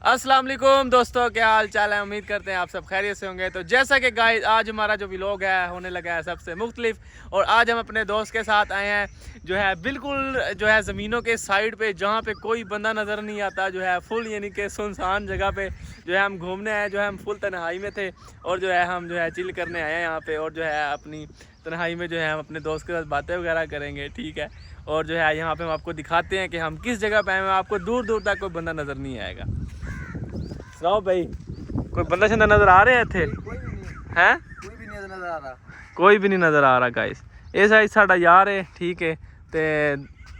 अस्सलाम वालेकुम दोस्तों, क्या हाल चाल है। उम्मीद करते हैं आप सब खैरियत से होंगे। तो जैसा कि गाइस आज हमारा जो व्लॉग है होने लगा है सबसे मुख्तलिफ, और आज हम अपने दोस्त के साथ आए हैं जो है बिल्कुल जो है ज़मीनों के साइड पे, जहाँ पे कोई बंदा नज़र नहीं आता, जो है फुल यानी कि सुनसान जगह पे जो है हम घूमने आए। जो है हम फुल तन्हाई में थे और जो है हम जो है चिल करने आए हैं यहाँ पे, और जो है अपनी तन्हाई में जो है हम अपने दोस्त के साथ बातें वगैरह करेंगे, ठीक है। और जो है यहाँ पे हम आपको दिखाते हैं कि हम किस जगह पे आए हैं। आपको दूर दूर तक कोई बंदा नज़र नहीं आएगा। सुनाओ भाई, कोई बंदा शंदा नज़र आ रहे हैं इत्थे? हैं? कोई भी नहीं नज़र आ रहा, कोई भी नहीं नज़र आ रहा गाइस। ये साइड साडा यार है, ठीक है। ते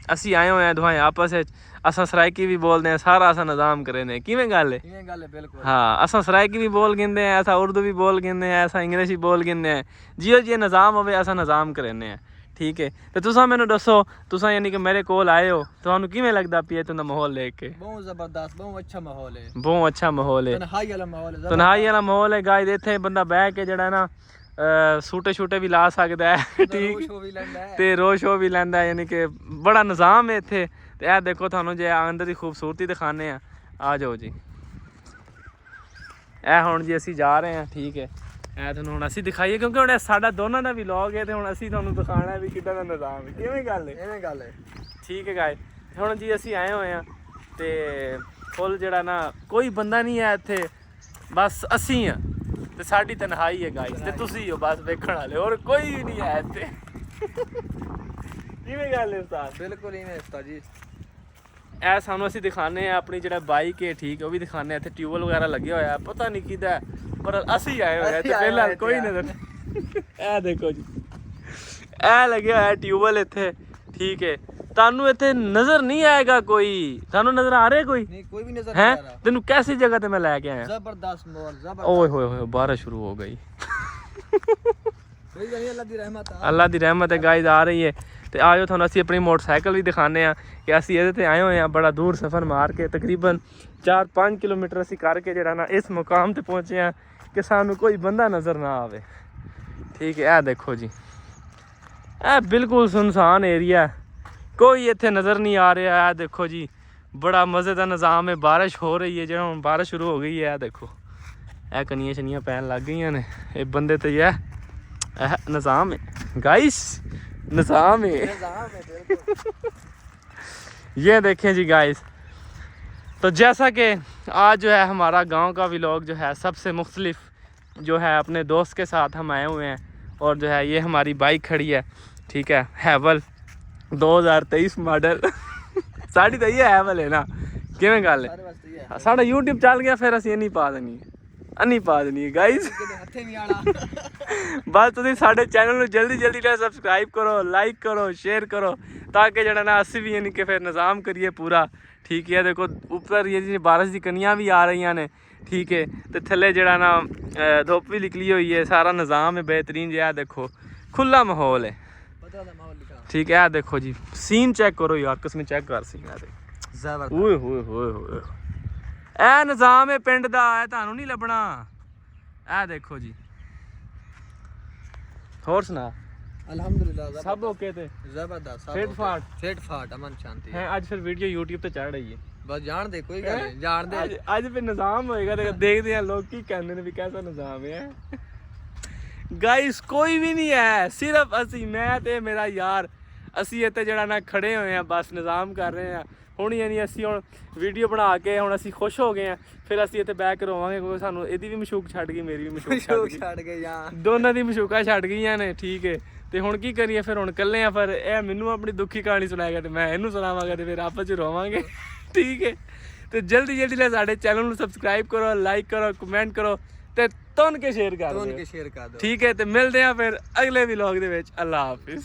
असी आए हुए हैं दुआएं आपस में, असा सराइकी भी बोलते हैं, सारा असा निज़ाम करे ने। किवें गल है? बिल्कुल हाँ, असा सराइकी भी बोल गिनते हैं, ऐसा उर्दू भी बोल गिनते हैं, ऐसा इंग्लिश भी बोल गिनते हैं। जियो जी निज़ाम होवे असा निज़ाम करेने हैं, ठीक है। तो तुसा मैनू दसो, तुसा यानी कि मेरे कोल आए हो, तुहानू किवें लगदा पिया तुंदा माहौल देख के? बहुत ज़बरदस्त, बहुत अच्छा माहौल है, बहुत अच्छा माहौल है, तन्हाई वाला माहौल है, तन्हाई वाला माहौल है गाइस। इत्थे बंदा बैठ के जेड़ा ना सूटे शूटे भी ला सकदा है, ठीक, ते रोज शो भी लैंदा है, यानी कि बड़ा निज़ाम है इत्थे। ते ए देखो थानू जे अंदर दी खूबसूरती दिखाने आ जाओ जी। ए हुण जी असी जा रहे हैं, ठीक है। ऐ तुहानू हुण असी दिखाइए, क्योंकि हुण साडा दोनों दा व्लॉग है, ते हुण असी तुहानू दिखाना भी किदां दा निज़ाम है। किवें गल है? इवें गल है, ठीक है गाइस। हुण जी असी आए होए हां ते फुल जेड़ा ना कोई बंदा नहीं है इत्थे, बस असी हां ते साडी तन्हाई है गाइस, ते तुसी हो बस वेखण वाले, और कोई नहीं है इत्थे। किवें गल है उस्ताद? बिल्कुल इवें उस्ताद जी। ऐ सानू असी दिखाने अपनी जेड़ा बाइक है, ठीक है, वो भी दिखाने। इत्थे ट्यूबवेल वगैरह लगे होया है, पता नहीं किदा है, पर असी आए हुए हैं ते फिलहाल कोई नजर। ए देखो जी, ए लगे होया है ट्यूबवेल इत्थे, ठीक है। तानू इत्थे नजर नहीं आएगा कोई, तानू नजर आ रहा है कोई? नहीं, कोई भी नजर नहीं आ रहा। तेनू कैसी जगह ते मैं लेके आया? जबरदस्त माहौल, जबरदस्त। ओए होए होए, बारिश शुरू हो गई। अल्लाह दी रहमत है गाइस, आ रही है। तो आज थोड़ा असी अपनी मोटरसाइकिल भी दिखाने कि असी ये आए हुए हैं बड़ा दूर सफ़र मार के, तकरीबन 4-5 किलोमीटर असी करके जरा ना इस मुकाम ते पहुँचे हैं कि सानू कोई बंदा नज़र ना आवे, ठीक है। देखो जी, ए बिल्कुल सुनसान एरिया है, कोई इत्थे नज़र नहीं आ रहा है। देखो जी, बड़ा मज़े का निज़ाम है। बारिश हो रही है, जो बारिश शुरू हो गई है। देखो ए कनियां शनियां पैन लग गई ने, ये बंदे तो यह निज़ाम है गाइस, निज़ाम है। ये देखें जी गाइस, तो जैसा कि आज जो है हमारा गांव का व्लॉग जो है सबसे मुख्तलिफ जो है अपने दोस्त के साथ हम आए हुए हैं, और जो है ये हमारी बाइक खड़ी है, ठीक है, हैवल 2023 मॉडल। साड़ी तो ये हैवल है ना, किवें गल है? साडा यूट्यूब चल गया, फिर असीं नहीं पा देनी, नहीं पा देनी गाइस। बस तुम साढ़े चैनल में जल्दी जल्दी सबसक्राइब करो, लाइक करो, शेयर करो, ताकि जरा ना असी भी यानी कि फिर निज़ाम करिए पूरा, ठीक है। देखो ऊपर ये जी बारिश की कनियाँ भी आ रही ने, ठीक है, तो थले जरा ना धुप भी निकली हुई है, सारा निज़ाम है बेहतरीन जो है। देखो खुला माहौल है, ठीक है। देखो जी सीन चेक करो यार, किसमें चेक कर सी ए निज़ाम है पिंड दा, तुहानू नहीं लभना। ए देखो जी, होर सुना? अल्हम्दुलिल्लाह सब ओके थे, जबरदस्त, फिट फाट अमन शांति है। आज फिर वीडियो यूट्यूब पे चढ़ रही है, बस जान दे, कोई गल नहीं, जान दे। आज फिर निज़ाम होएगा, देखते हैं लोग की कहते हैं भी कैसा निज़ाम है। गाइस कोई भी नहीं है, सिर्फ असी, मैं ते मेरा यार, असी इत्थे जड़ा ना खड़े हुए हैं, बस निज़ाम कर रहे हैं। ਹੁਣ यानी असी हुण वीडियो बना के हुण असी खुश हो गए हैं, फिर असी इत्थे बैक रोवांगे, क्योंकि सानू इहदी भी मशूक छड्ड गई, मेरी भी मशूक छड्ड गई यार, दोनों दी मशूका छड्ड गईयां ने, ठीक है। ते हुण की करिए, फिर हुण कल्ले आ, फिर ए मैनू अपनी दुखी कहानी सुनाएगा ते मैं इहनू सुनावांगा, ते फिर आपस च रोवांगे, ठीक है। तो जल्दी जल्दी साडे चैनल नू सबसक्राइब करो, लाइक करो, कमेंट करो, ते तुन के शेयर कर दो, ठीक है। तो मिलते हैं फिर अगले व्लॉग दे विच। अल्लाह हाफिज़।